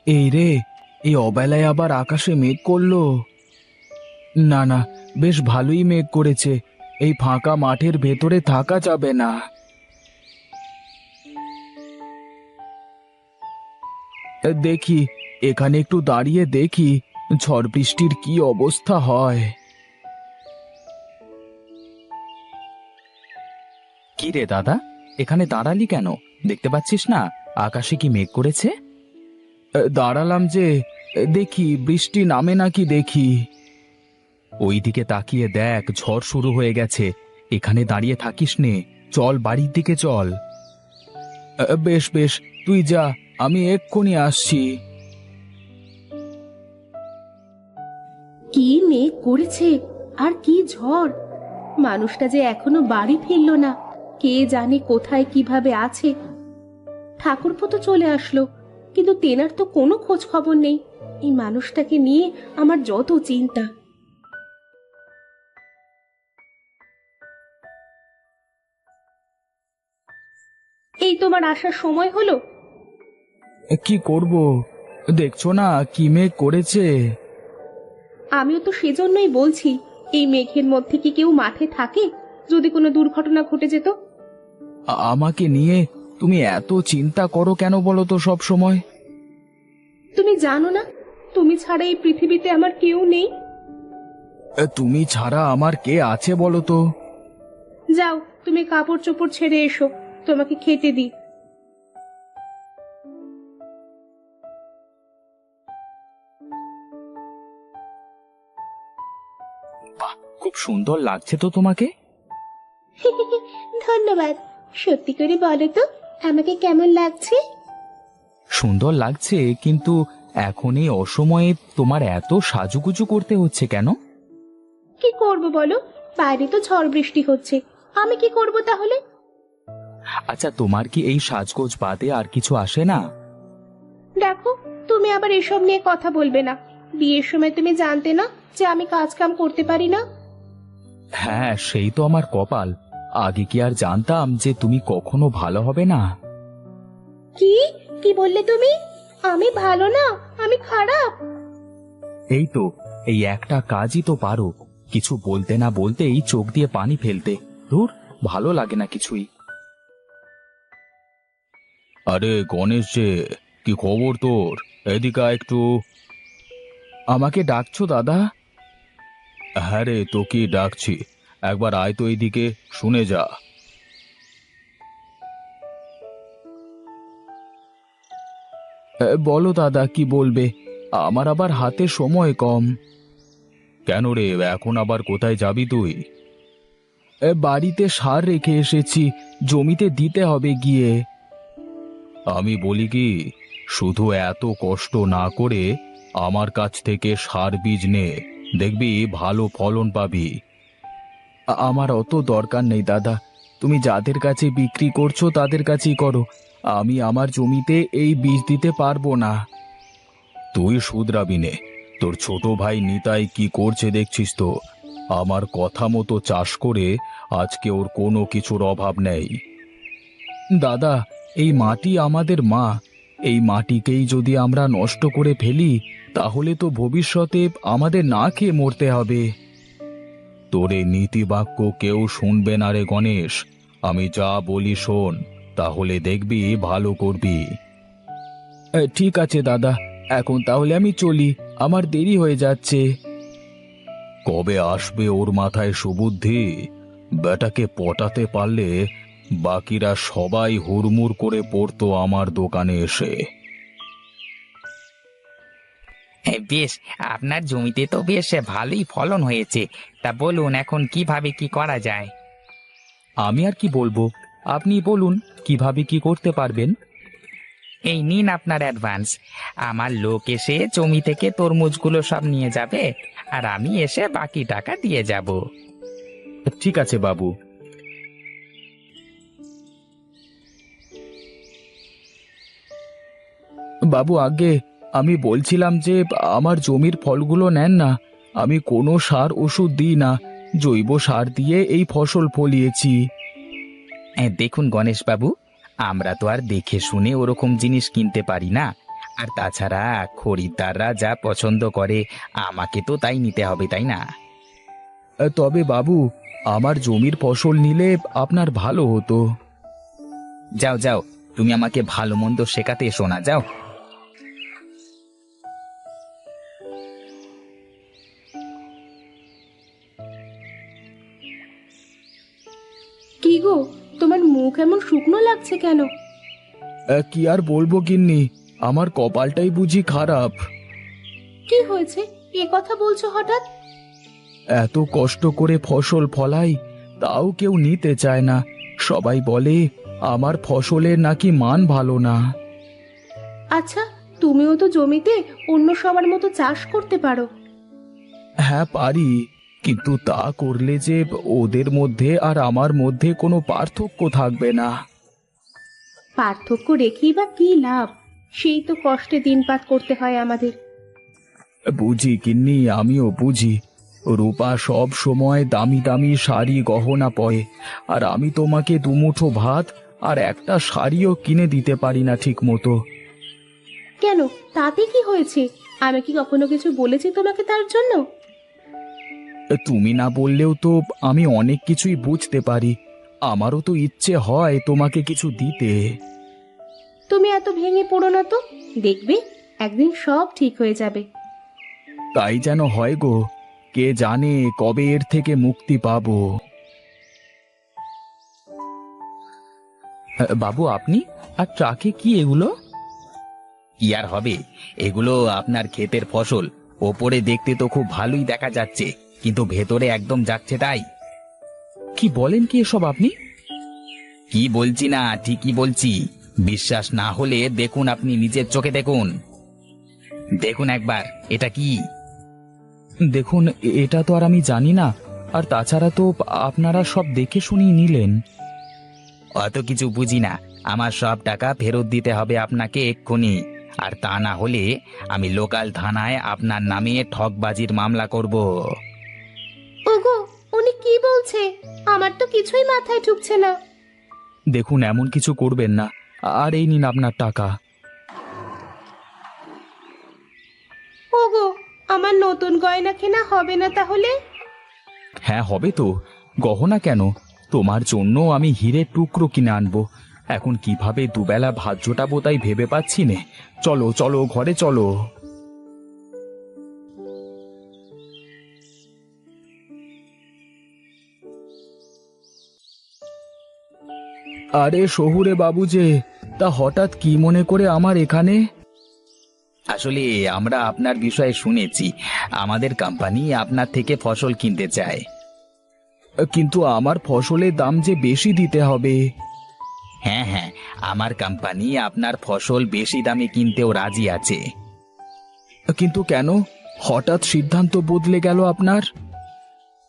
এই রে, এই অবেলায় আবার আকাশে মেঘ করলো। না না, বেশ ভালোই মেঘ করেছে। এই ফাঁকা মাঠের ভেতরে থাকা যাবে না। দেখি, এখানে একটু দাঁড়িয়ে দেখি ঝড় বৃষ্টির কি অবস্থা হয়। কি রে দাদা, এখানে দাঁড়ালি কেন? দেখতে পাচ্ছিস না আকাশে কি মেঘ করেছে? দাঁড়ালাম যে, দেখি বৃষ্টি নামে নাকি দেখি। ওইদিকে তাকিয়ে দেখ, ঝড় শুরু হয়ে গেছে। এখানে দাঁড়িয়ে থাকিস নে, চল বাড়ির দিকে চল। বেশ বেশ, তুই যা, আমি এক্ষুনি আসছি। কি মেঘ করেছে আর কি ঝড়! মানুষটা যে এখনো বাড়ি ফিরলো না, কে জানে কোথায় কিভাবে আছে। ঠাকুরপো তো চলে আসলো, কিন্তু তেনার তো কোনো খোঁজ খবর নেই। এই মানুষটাকে নিয়ে আমার যত চিন্তা। এই তোমার আসার সময় হলো। কি করব, দেখছো না কি মেঘ করেছে। আমিও তো সেজন্যই বলছি, এই মেঘের মধ্যে কি কেউ মাঠে থাকে? যদি কোনো দুর্ঘটনা ঘটে যেত। আমাকে নিয়ে তুমি এত চিন্তা করো কেন বলো তো সব সময়? তুমি জানো না, তুমি ছাড়া এই পৃথিবীতে আমার কেউ নেই। তুমি ছাড়া আমার কে আছে বলো তো? যাও, তুমি কাপড় চোপড় ছেড়ে এসো, তোমাকে খেতে দিই। বাহ, খুব সুন্দর লাগছে তো তোমাকে। ধন্যবাদ। সত্যি করে বলো তো, আমাকে কেমন লাগছে? সুন্দর লাগছে, কিন্তু এখন এই অসময়ে তোমার এত সাজুগুজু করতে হচ্ছে কেন? কি করব বলো, বাইরে তো ঝড় বৃষ্টি হচ্ছে, আমি কি করব তাহলে? আচ্ছা, তোমার কি এই সাজগোজ বাদে আর কিছু আসে না? দেখো, তুমি আবার এসব নিয়ে কথা বলবে না। বিয়ের সময় তুমি জানতে না যে আমি কাজ কাম করতে পারি না? হ্যাঁ, সেই তো আমার কপাল। আগে কি আর জানতাম যে তুমি কখনো ভালো হবে না? কি কি বললে তুমি? আমি ভালো না, আমি খারাপ? এই তো, এই একটা কাজই তো পারো, কিছু বলতে না বলতেই চোখ দিয়ে পানি ফেলতে। ধুর, ভালো লাগে না কিছুই। আরে গণেশ যে, কি খবর তোর? এদিকে আয় একটু। আমাকে ডাকছো দাদা? হ্যাঁ রে, তোকে ডাকছি। একবার আয় তো এইদিকে, শুনে যা। বলো দাদা, কি বলবে? আমার আবার হাতে সময় কম। কেন রে, এখন আবার কোথায় যাবি তুই? বাড়িতে সার রেখে এসেছি, জমিতে দিতে হবে গিয়ে। আমি বলি কি, শুধু এত কষ্ট না করে আমার কাছ থেকে সার বীজ নে, দেখবি ভালো ফলন পাবি। আমার অত দরকার নেই দাদা, তুমি যাদের কাছে বিক্রি করছো তাদের কাছেই করো। আমি আমার জমিতে এই বীজ দিতে পারবো না। তুই শুধরাবি নে, তোর ছোট ভাই নিতাই কি করছে দেখছিস তো। আমার কথা মতো চাষ করে আজকে ওর কোনো কিছুর অভাব নেই। দাদা, এই মাটি আমাদের মা। এই মাটিকেই যদি আমরা নষ্ট করে ফেলি, তাহলে তো ভবিষ্যতে আমাদের না খেয়ে মরতে হবে। তোর এই নীতিবাক্য কেউ শুনবে না রে গণেশ। আমি যা বলি শোন, তাহলে দেখবি ভালো করবি। ঠিক আছে দাদা, এখন তাহলে আমি চলি, আমার দেরি হয়ে যাচ্ছে। কবে আসবে ওর মাথায় সুবুদ্ধি? বেটাকে পটাতে পারলে বাকিরা সবাই হুড়মুড় করে পড়তো আমার দোকানে এসে। বেশ, আপনার জমিতে তো বেশ ভালোই ফলন হয়েছে। তা বলুন, এখন কিভাবে কি করা যায়? আমি আর কি বলবো, আপনি বলুন কিভাবে কি করতে পারবেন। এই নিন আপনার অ্যাডভান্স। আমার লোক এসে জমি থেকে তরমুজগুলো সব নিয়ে যাবে, আর আমি এসে বাকি টাকা দিয়ে যাব। ঠিক আছে বাবু। বাবু, আগে আমি বলছিলাম যে আমার জমির ফলগুলো নেন না। আমি কোনো সার ওষুধ দিই না, জৈব সার দিয়ে এই ফসল ফলিয়েছি। দেখুন গণেশবাবু, আমরা তো আর দেখে শুনে ওরকম জিনিস কিনতে পারি না। আর তাছাড়া খরিদ্দাররা যা পছন্দ করে আমাকে তো তাই নিতে হবে, তাই না? তবে বাবু, আমার জমির ফসল নিলে আপনার ভালো হতো। যাও যাও, তুমি আমাকে ভালো মন্দ শেখাতে এসো না, যাও। কি গো, তোমার মুখ এমন শুকনো লাগছে কেন? কি আর বলবো গিন্নি, আমার কপালটাই বুঝি খারাপ। কি হয়েছে, এ কথা বলছো হঠাৎ? এত কষ্ট করে ফসল ফলাই, তাও কেউ নিতে চায় না। সবাই বলে আমার ফসলের নাকি মান ভালো না। আচ্ছা, তুমিও তো জমিতে অন্য সবার মতো চাষ করতে পারো। হ্যাঁ পারি, কিন্তু তা করলে যে ওদের মধ্যে আর আমার মধ্যে কোনো পার্থক্য থাকবে না। পার্থক্য রেখেই বা কি লাভ? সেই তো কষ্টে দিনপাত করতে হয় আমাদের। বুঝি গিন্নি, আমিও বুঝি। রূপা সব সময় দামি দামি শাড়ি গহনা পরে, আর আমি তোমাকে দুমুঠো ভাত আর একটা শাড়িও কিনে দিতে পারি না ঠিক মতো। কেন, তাতে কি হয়েছে? আমি কি কখনো কিছু বলেছি তোমাকে তার জন্য? তুমি না বললেও তো আমি অনেক কিছুই বুঝতে পারি। আমারও তো ইচ্ছে হয় তোমাকে কিছু দিতে। তুমি এত ভেঙে পড়ো না তো, দেখবে একদিন সব ঠিক হয়ে যাবে। তাই যেন হয় গো, কে জানে কবে এর থেকে মুক্তি পাবো। বাবু, আপনি আর ট্রাকে কি এগুলো? কি আর হবে, এগুলো আপনার ক্ষেতের ফসল। ওপরে দেখতে তো খুব ভালোই দেখা যাচ্ছে, কিন্তু ভেতরে একদম যাচ্ছে তাই। কি বলেন কি এসব আপনি? কি বলছি না, ঠিকই বলছি। বিশ্বাস না হলে দেখুন, আপনি নিজের চোখে দেখুন। দেখুন একবার, এটা কি? দেখুন, এটা তো আর আমি জানি না। আর তাছাড়া তো আপনারা সব দেখে শুনিয়ে নিলেন। অত কিছু বুঝি না। আমার সব টাকা ফেরত দিতে হবে আপনাকে এক্ষুনি। আর তা না হলে আমি লোকাল থানায় আপনার নামে ঠকবাজির মামলা করব। ওগো, উনি কি বলছে? আমার তো কিছুই মাথায় ঢুকছে না। দেখুন, এমন কিছু করবেন না। আর এই নিন আপনার টাকা। ওগো, আমার নতুন গয়না কেনা হবে না তাহলে? হ্যাঁ হবে তো। গহনা কেন, তোমার জন্য আমি হীরের টুকরো কিনে আনবো। এখন কিভাবে দুবেলা ভাত জোটাবো তাই ভেবে পাচ্ছি নে। চলো চলো, ঘরে চলো। আরে শহুরে বাবু যে, তা হঠাৎ কি মনে করে আমার এখানে? আসলে আমরা আপনার বিষয়ে শুনেছি, আমাদের কোম্পানি আপনার থেকে ফসল কিনতে চায়। কিন্তু আমার ফসলের দাম যে বেশি দিতে হবে। হ্যাঁ হ্যাঁ, আমার কোম্পানি আপনার ফসল বেশি দামে কিনতেও রাজি আছে। কিন্তু কেন হঠাৎ সিদ্ধান্ত বদলে গেল আপনার?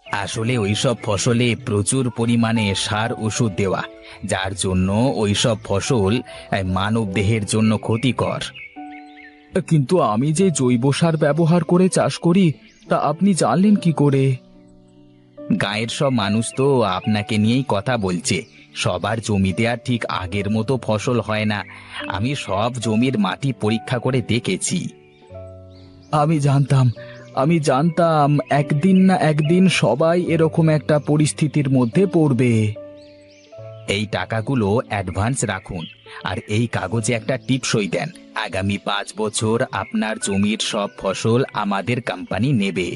আসলে ওইসব ফসলে প্রচুর পরিমাণে সার ওষুধ দেওয়া, যার জন্য ওইসব ফসল মানব দেহের জন্য ক্ষতিকর। কিন্তু আমি যে জৈব সার ব্যবহার করে চাষ করি, তা আপনি জানলেন কি করে? গাঁয়ের সব মানুষ তো আপনাকে নিয়েই কথা বলছে। সবার জমিতে আর ঠিক আগের মতো ফসল হয় না। আমি সব জমির মাটি পরীক্ষা করে দেখেছি। আমি জানতাম একদিন না একদিন সবাই এরকম একটা পরিস্থিতির মধ্যে পড়বে। এই টাকাগুলো অ্যাডভান্স রাখুন, আর এই কাগজে একটা টিপসই দেন। আগামী 5 বছর আপনার জমির সব ফসল আমাদের কোম্পানি নেবে।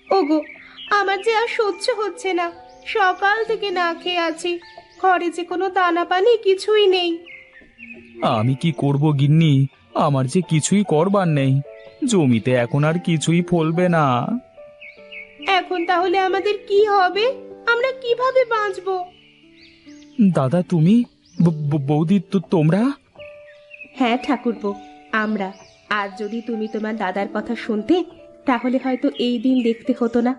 ওগো, আমার যে আর সহ্য হচ্ছে না। সকাল থেকে না খেয়ে আছি, ঘরে যে কোনো দানা পানি কিছুই নেই। আমি কি করব গিন্নি, আমার যে কিছুই করবার নেই। জমিতে এখন আর কিছুই ফলবে না। এখন তাহলে আমাদের কি হবে? আমরা কিভাবে বাঁচবো? দাদা তুমি, বৌদি তোমরা? হ্যাঁ ঠাকুরপো, আমরা। আর যদি তুমি তোমার দাদার কথা শুনতে, তাহলে হয়তো এই দিন দেখতে হতো না।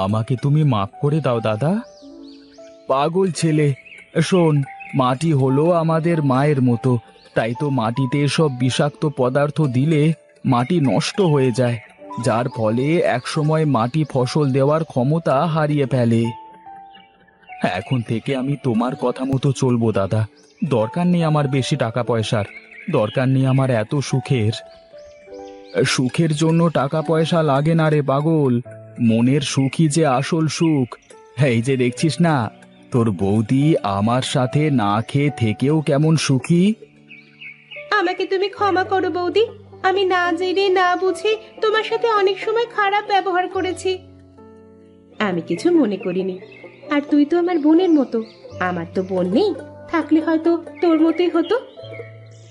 আমাকে তুমি মাফ করে দাও দাদা। পাগল ছেলে, শোন, মাটি হলো আমাদের মায়ের মতো। তাই তো মাটিতে এসব বিষাক্ত পদার্থ দিলে মাটি নষ্ট হয়ে যায়, যার ফলে একসময় মাটি ফসল দেওয়ার ক্ষমতা হারিয়ে ফেলে। এখন থেকে আমি তোমার কথা মতো চলবো দাদা। দরকার নেই আমার বেশি টাকা পয়সার, দরকার নেই আমার এত সুখের। সুখের জন্য টাকা পয়সা লাগে না রে পাগল, মনের সুখই যে আসল সুখ। এই যে দেখছিস না, তোর বৌদি আমার সাথে না খেয়ে থেকেও কেমন সুখী। আমাকে তুমি ক্ষমা করো বৌদি, আমি না জেনে না বুঝে তোমার সাথে অনেক সময় খারাপ ব্যবহার করেছি। আমি কিছু মনে করিনি। আর তুই তো আমার বোনের মতো, আমার তো বোন নেই, থাকলে হয়তো তোর মতোই হতো।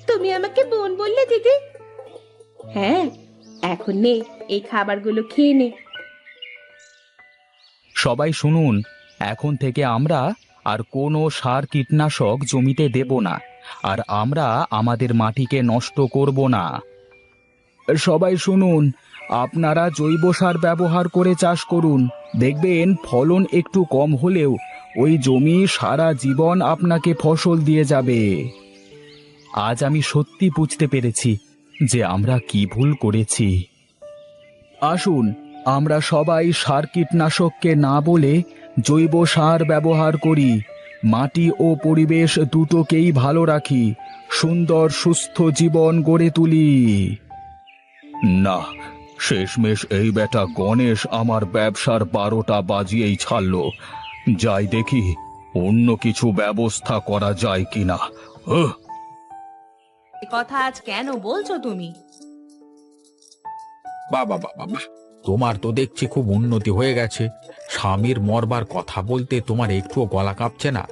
তুমি আমাকে বোন বললে দিদি? হ্যাঁ, এখন নে, এই খাবারগুলো খেয়ে নে। সবাই শুনুন, এখন থেকে আমরা আর কোনো সার কীটনাশক জমিতে দেব না, আর আমরা আমাদের মাটিকে নষ্ট করব না। সবাই শুনুন, আপনারা জৈব সার ব্যবহার করে চাষ করুন, দেখবেন ফলন একটু কম হলেও ওই জমি সারা জীবন আপনাকে ফসল দিয়ে যাবে। আজ আমি সত্যি বুঝতে পেরেছি যে আমরা কি ভুল করেছি। আসুন, আমরা সবাই সার কীটনাশককে না বলে জৈব সার ব্যবহার করি, মাটি ও পরিবেশ দুটোকেই ভালো রাখি, সুন্দর সুস্থ জীবন গড়ে তুলি। না, শেষমেশ এই বেটা গণেশ আমার ব্যবসার 12টা বাজিয়েই ছাড়লো। যাই দেখি অন্য কিছু ব্যবস্থা করা যায় কিনা। এ কথা আজ কেন বলছো তুমি? বাবা বাবা বাবা, তোমার তো দেখছি খুব উন্নতি হয়ে গেছে। স্বামীর মরবার কথা বলতে তোমার একটুও গলা কাঁপছে না।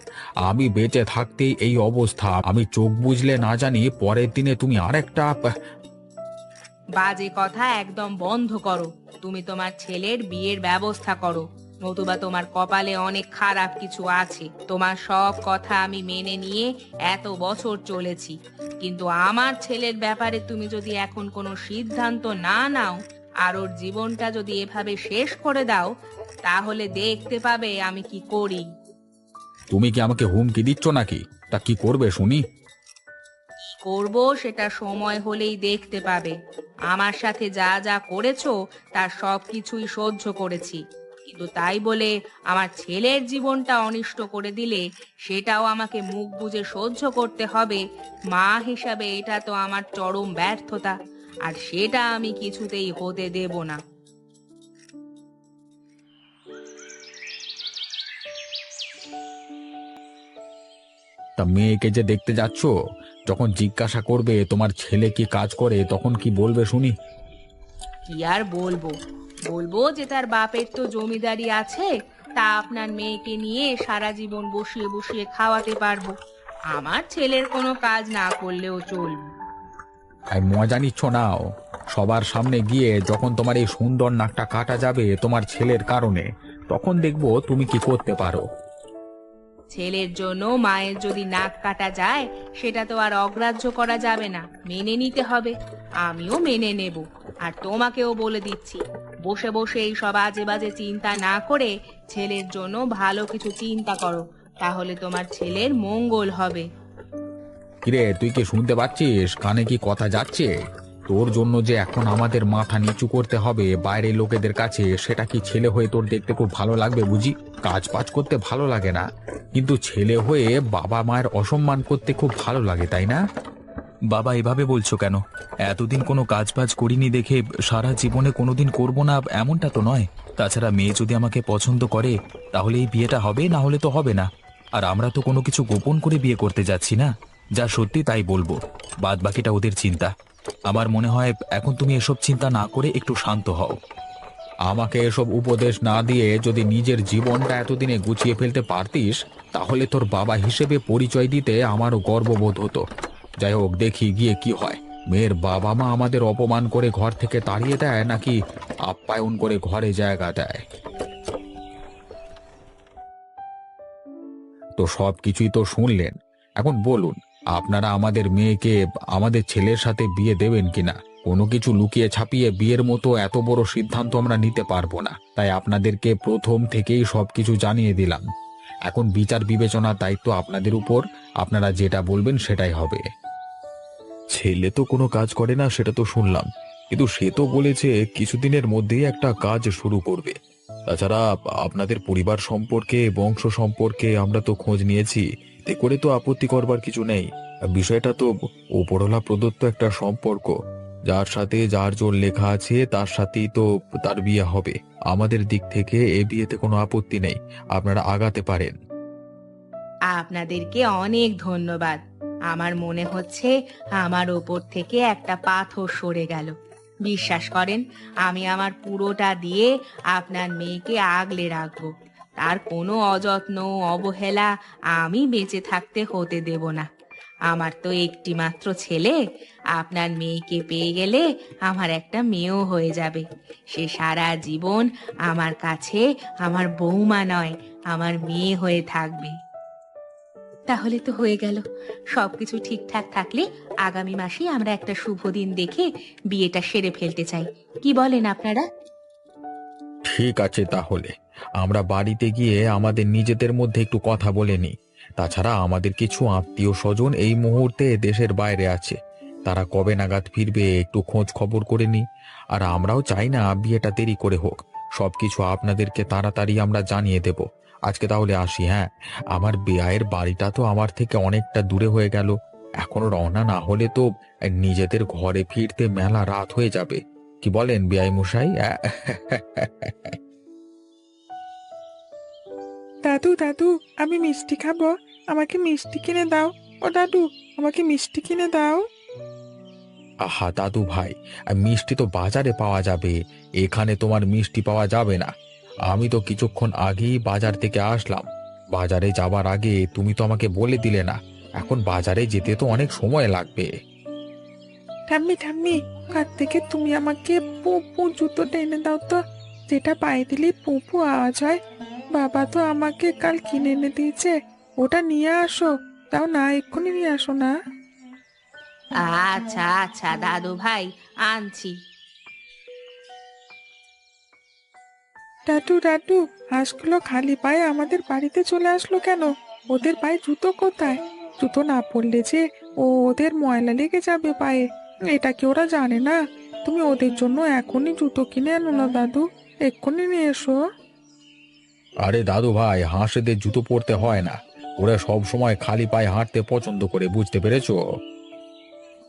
আমি বেঁচে থাকতেই এই অবস্থা, আমি চোখ বুঝলে না জানি পরের দিনে তুমি আরেকটা। বাজে কথা একদম বন্ধ করো। তুমি তোমার ছেলের বিয়ের ব্যবস্থা করো, নতুবা তোমার কপালে অনেক খারাপ কিছু আছে। তোমার সব কথা আমি মেনে নিয়ে এত বছর চলেছি, কিন্তু আমার ছেলের ব্যাপারে তুমি যদি এখন কোনো সিদ্ধান্ত না নাও আর ওর জীবনটা যদি এভাবে শেষ করে দাও, তাহলে দেখতে পাবে আমি কি করি। তুমি কি আমাকে হুমকি দিচ্ছ নাকি? তা কি করবে শুনি? করব সেটা সময় হলেই দেখতে পাবে। আমার সাথে যা যা করেছো তার সব কিছুই সহ্য করেছি, কিন্তু তাই বলে আমার ছেলের জীবনটা অনিষ্ট করে দিলে সেটাও আমাকে মুখ বুজে সহ্য করতে হবে। মা হিসাবে এটা তো আমার চরম ব্যর্থতা, আর সেটা আমি কিছুতেই হতে দেব না। তা মেয়েকে যে দেখতে যাচ্ছ, যখন জিজ্ঞাসা করবে তোমার ছেলে কি কাজ করে, তখন কি বলবে শুনি? কি আর বলবো, বলবো যে তার বাপের তো জমিদারি আছে, তা আপনার মেয়েকে নিয়ে সারা জীবন বসিয়ে বসিয়ে খাওয়াতে পারবো। আমার ছেলের কোনো কাজ না করলেও চলবে। আর মজা নিচ্ছ নাও? সবার সামনে গিয়ে যখন তোমার এই সুন্দর নাকটা কাটা যাবে তোমার ছেলের কারণে, তখন দেখবো তুমি কি করতে পারো। ছেলের জন্য মায়ের যদি নাক কাটা যায়, সেটা তো আর অগ্রাহ্য করা যাবে না, মেনে নিতে হবে। আমিও মেনে নেব। আর তোমাকেও বলে দিচ্ছি, বসে বসে এই সব আজে বাজে চিন্তা না করে ছেলের জন্য ভালো কিছু চিন্তা করো, তাহলে তোমার ছেলের মঙ্গল হবে। কিরে, তুই কি শুনতে পাচ্ছিস? কানে কি কথা যাচ্ছে? তোর জন্য যে এখন আমাদের মাথা নিচু করতে হবে বাইরের লোকেদের কাছে, সেটা কি ছেলে হয়ে তোর দেখতে খুব ভালো লাগবে বুঝি? কাজ বাজ করতে ভালো লাগে না, কিন্তু ছেলে হয়ে বাবা মায়ের অসম্মান করতে খুব ভালো লাগে, তাই না? বাবা, এভাবে বলছো কেন? এতদিন কোনো কাজ বাজ করিনি দেখে সারা জীবনে কোনোদিন করব না এমনটা তো নয়। তাছাড়া মেয়ে যদি আমাকে পছন্দ করে তাহলে এই বিয়েটা হবে, না হলে তো হবে না। আর আমরা তো কোনো কিছু গোপন করে বিয়ে করতে যাচ্ছি না, যা সত্যি তাই বলবো, বাদ বাকিটা ওদের চিন্তা। আমার মনে হয় এখন তুমি এসব চিন্তা না করে একটু শান্ত হও। আমাকে এসব উপদেশ না দিয়ে যদি নিজের জীবনটা এতদিনে গুছিয়ে ফেলতে পারতিস, তাহলে তোর বাবা হিসেবে পরিচয় দিতে আমারও গর্ববোধ হতো। যাই হোক, দেখি গিয়ে কি হয়। মেয়ের বাবা মা আমাদের অপমান করে ঘর থেকে তাড়িয়ে দেয় নাকি আপ্যায়ন করে ঘরে জায়গা দেয়। তো সব কিছুই তো শুনলেন, এখন বলুন আপনারা আমাদের মেয়েকে আমাদের ছেলের সাথে বিয়ে দেবেন কিনা? কোনো কিছু লুকিয়ে ছাপিয়ে বিয়ের মতো এত বড় সিদ্ধান্ত আমরা নিতে পারবো না, তাই আপনাদেরকে প্রথম থেকেই সবকিছু জানিয়ে দিলাম। এখন বিচার বিবেচনার দায়িত্ব আপনাদের উপর, আপনারা যেটা বলবেন সেটাই হবে। ছেলে তো কোনো কাজ করে না সেটা তো শুনলাম, কিন্তু সে তো বলেছে কিছুদিনের মধ্যেই একটা কাজ শুরু করবে। তাছাড়া আপনাদের পরিবার সম্পর্কে, বংশ সম্পর্কে আমরা তো খোঁজ নিয়েছি, এতে করে তো আপত্তি করবার কিছু নেই। বিষয়টা তো উপরওয়ালা প্রদত্ত একটা সম্পর্ক, যার সাথে যার জোর লেখা আছে তার সাথেই তো তার বিয়ে হবে। আমাদের দিক থেকে এ বিয়েতে কোনো আপত্তি নেই, আপনারা আগাতে পারেন। আপনাদেরকে অনেক ধন্যবাদ। আমার মনে হচ্ছে আমার ওপর থেকে একটা পাথর সরে গেল। বিশ্বাস করেন, আমি আমার পুরোটা দিয়ে আপনার মেয়েকে আগলে রাখবো। তার কোনো অযত্ন অবহেলা আমি বেঁচে থাকতে হতে দেব না। আমার তো একটি মাত্র ছেলে, আপনার মেয়েকে পেয়ে গেলে আমার একটা মেয়েও হয়ে যাবে। সে সারা জীবন আমার কাছে আমার বৌমা নয়, আমার মেয়ে হয়ে থাকবে। তাহলে তো হয়ে গেল। সবকিছু ঠিকঠাক থাকলে আগামী মাসে আমরা একটা শুভ দিন দেখে বিয়েটা সেরে ফেলতে চাই। কি বলেন আপনারা? ঠিক আছে, তাহলে আমরা বাড়িতে গিয়ে আমাদের নিজেদের মধ্যে একটু কথা বলে নিই। তাছাড়া আমাদের কিছু আত্মীয় স্বজন এই মুহূর্তে দেশের বাইরে আছে, তারা কবে নাগাদ ফিরবে একটু খোঁজ খবর করে নিই। আর আমরাও চাই না বিয়েটা দেরি করে হোক, সবকিছু আপনাদেরকে তাড়াতাড়ি আমরা জানিয়ে দেব। আজকে তাহলে আসি, হ্যাঁ। আমার বিয়ের বাড়িটা তো আমার থেকে অনেকটা দূরে হয়ে গেল, এখনো রওনা না হলে তো নিজেদের ঘরে ফিরতে মেলা রাত হয়ে যাবে। কি বলেন বিআই মশাই? দাদু দাদু, আমি মিষ্টি খাবো, আমাকে মিষ্টি কিনে দাও। ও দাদু, আমাকে মিষ্টি কিনে দাও। আহা দাদু ভাই, মিষ্টি তো বাজারে পাওয়া যাবে, এখানে তোমার মিষ্টি পাওয়া যাবে না। আমি তো কিছুক্ষণ আগেই বাজার থেকে আসলাম, বাজারে যাবার আগে তুমি তো আমাকে বলে দিলে না। এখন বাজারে যেতে তো অনেক সময় লাগবে। ঠাম্মি ঠাম্মি, কার থেকে তুমি আমাকে পু পু জুতোটা এনে দাও তো, যেটা পায়ে দিলে পু পু আওয়াজ হয়। বাবা তো আমাকে কাল কিনে এনে দিয়েছে, ওটা নিয়ে আসো। তাও না, এক্ষুনি নিয়ে আসো না। আচ্ছা আচ্ছা দাদু ভাই, আনছি। দাদু দাদু, হাঁসগুলো খালি পায়ে আমাদের বাড়িতে চলে আসলো কেন? ওদের পায়ে জুতো কোথায়? জুতো না পরলে যে ওদের ময়লা লেগে যাবে পায়ে, এটা কি ওরা জানে না? তুমি ওদের জন্য এখনই জুতো কিনে আনো না দাদু, এক্ষুনি নিয়ে এসো। আরে দাদু ভাই, হাঁসেদের জুতো পরতে হয় না, ওরা সব সময় খালি পায়ে হাঁটতে পছন্দ করে, বুঝতে পেরেছো?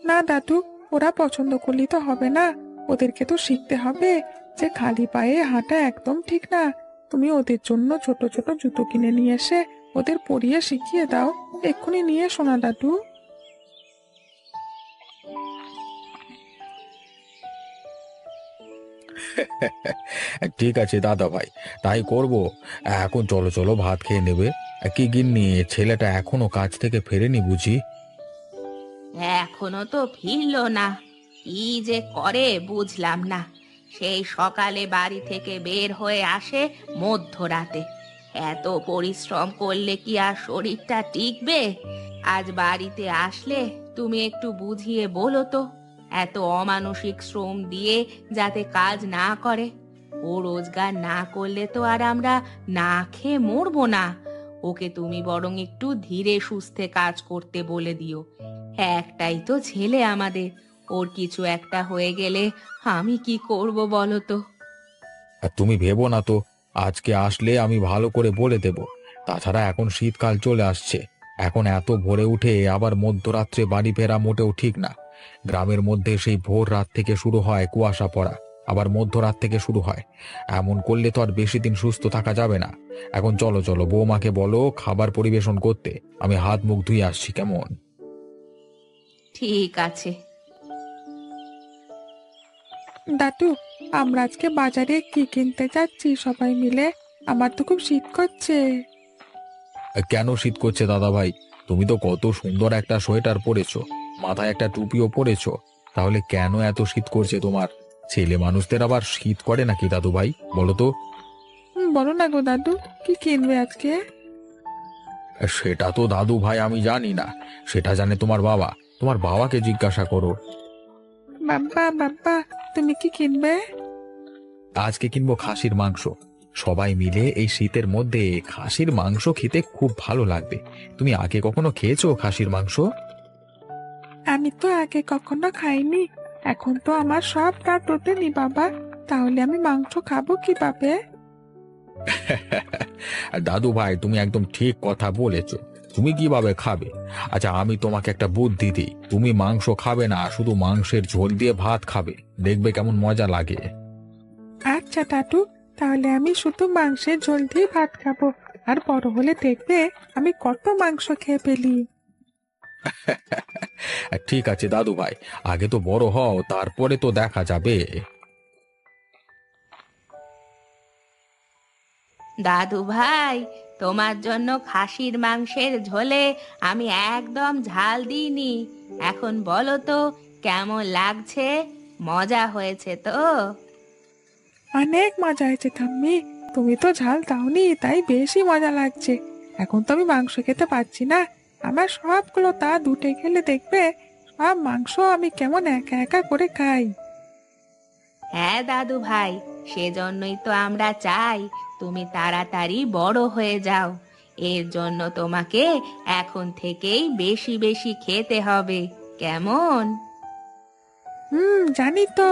না দাদু, ওরা পছন্দ করলেই তো হবে না, ওদেরকে তো শিখতে হবে যে খালি পায়ে হাঁটা একদম ঠিক না। তুমি ওদের জন্য ছোট ছোট জুতো কিনে নিয়ে এসে ওদের পরিয়ে শিখিয়ে দাও, এক্ষুনি নিয়ে এসো না দাদু। ঠিক আছে দাদা ভাই, তাই করব। এখন চলো চলো, ভাত খেয়ে নেবে। কি গিন্নি, ছেলেটা এখনো কাজ থেকে ফেরেনি বুঝি? এখনো তো ফিরলো না। কি যে করে বুঝলাম না। সেই সকালে বাড়ি থেকে বের হয়ে আসে মধ্যরাতে। এত পরিশ্রম করলে কি আর শরীরটা টিকবে? আজ বাড়িতে আসলে তুমি একটু বুঝিয়ে বলো তো, এত অমানসিক শ্রম দিয়ে যাতে কাজ না করে। ও রোজগার না করলে তো আর আমরা না খেয়ে মরবো না। ওকে তুমি বরং একটু ধীরে সুস্থে কাজ করতে বলে দিও। একটাই তো ছেলে আমাদের, ওর কিছু একটা হয়ে গেলে আমি কি করব বলো তো? আর তুমি ভেবো না তো, আজকে আসলে আমি ভালো করে বলে দেব। তাছাড়া এখন শীতকাল চলে আসছে, এখন এত ভোরে উঠে আবার মধ্যরাত্রে বাড়ি ফেরা মোটেও ঠিক না। গ্রামের মধ্যে সেই ভোর রাত থেকে শুরু হয় কুয়াশা পড়া, আবার মধ্যরাত থেকে শুরু হয়। এমন করলে তো আর বেশি দিন সুস্থ থাকা যাবে না। এখন চলো চলো, বৌমাকে বলো খাবার পরিবেশন করতে, আমি হাত মুখ ধুয়ে আসছি, কেমন? ঠিক আছে। দাদু, আমরা আজকে বাজারে কি কিনতে যাচ্ছি সবাই মিলে? আমার তো খুব শীত করছে। কেন শীত করছে দাদা ভাই? তুমি তো কত সুন্দর একটা সোয়েটার পরেছো, মাথায় একটা টুপিও পরেছো, তাহলে কেন এত শীত করছে তোমার? ছেলে মানুষদের আবার শীত করে নাকি দাদু ভাই, বলো তো? বলো না গো দাদু, কি কিনবে আজকে? সেটা তো দাদু ভাই আমি জানি না, সেটা জানে তোমার বাবা। তোমার বাবাকে জিজ্ঞাসা করো। বাবা বাবা, তুমি কি কিনবে? আজকে কিনবো খাসির মাংস। সবাই মিলে এই শীতের মধ্যে খাসির মাংস খেতে খুব ভালো লাগবে। তুমি আগে কখনো খেয়েছো খাসির মাংস? আমি তো আগে কখনো খাইনি, এখন তো আমার সব দাঁত ওঠেনি বাবা, তাহলে আমি মাংস খাবো কিভাবে? দাদু ভাই, তুমি একদম ঠিক কথা বলেছো। তুমি কিভাবে খাবে? আচ্ছা, আমি তোমাকে একটা বুদ্ধি দিই। তুমি মাংস খাবে না, শুধু মাংসের ঝোল দিয়ে ভাত খাবে, দেখবে কেমন মজা লাগে। আচ্ছা দাদু, তাহলে আমি শুধু মাংসের ঝোল দিয়ে ভাত খাবো। আর বড় হলে দেখবে আমি কত মাংস খেয়ে ফেলি। ঠিক আছে দাদু ভাই, আগে তো বড় হও, তারপরে তো দেখা যাবে। দাদু ভাই, তোমার জন্য খাসির মাংসের ঝোলে আমি একদম ঝাল দিইনি। এখন বলো তো কেমন লাগছে? মজা হয়েছে তো? অনেক মজা হয়েছে ঠাম্মি। তুমি তো ঝাল দাওনি, তাই বেশি মজা লাগছে। এখন তো আমি মাংস খেতে পারছি না। আমার সবগুলো তা দুটে খেলে দেখবে সব মাংস আমি কেমন একা একা করে খাই। হ্যাঁ দাদু ভাই, সেজন্যই তো আমরা চাই তুমি তাড়াতাড়ি বড় হয়ে যাও। এর জন্য তোমাকে এখন থেকেই বেশি বেশি খেতে হবে, কেমন? জানি তো।